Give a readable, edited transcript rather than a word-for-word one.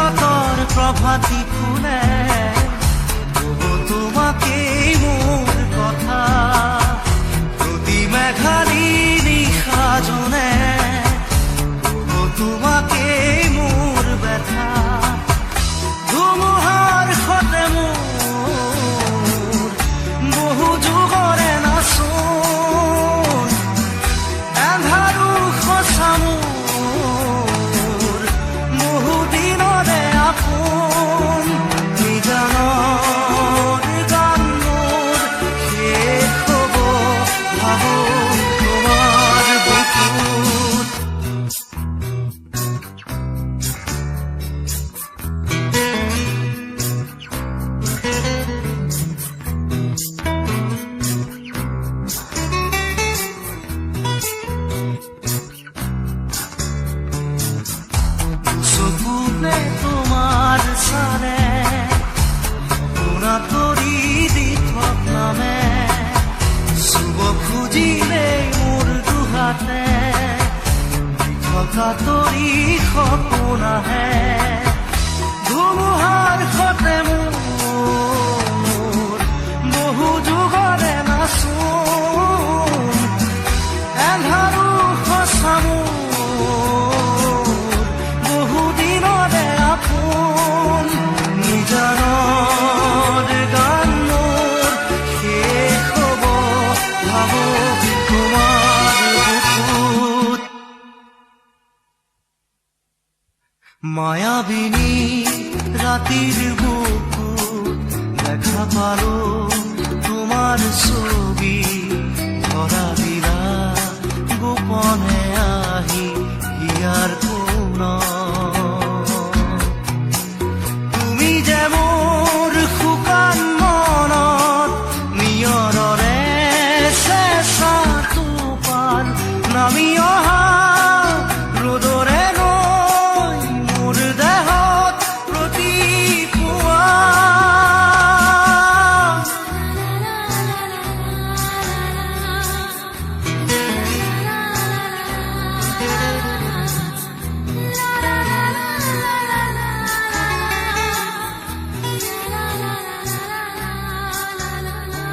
শৰতৰ প্ৰভাতী ফুলে তোমাকেই মোৰ কথা প্ৰতি মেঘালী নিশা জনে তোমাকেই মোৰ ব্যথা ধুমুহাৰ সতে মোৰ বহু যুগৰে নাচোন এন্ধাৰো সঁচা মোৰ বহু দিনৰে আপোন নিজানৰ গান মোৰ শেষ হ'ব ভাবো তোমাৰ বুকুত চকুতে তোমাৰ চালে সপোনা তৰি দি থকামে চুব খুজিলে মোৰ দুহাতে থকা তৰি সপোন আহে ধুমুহাৰ সতে মোৰ বহু যুগৰে নাচোন এন্ধাৰো সঁচা মোৰ বহু দিনৰে আপোন নিজানৰ গান মোৰ শেষ হ'ব ভাবো তোমাৰ বুকুত মায়াবিনী ৰাতিৰ বুকুত দেখা পালো তোমাৰ ছবি ধৰা দিলা গোপনে আহি হিয়াৰ কোণত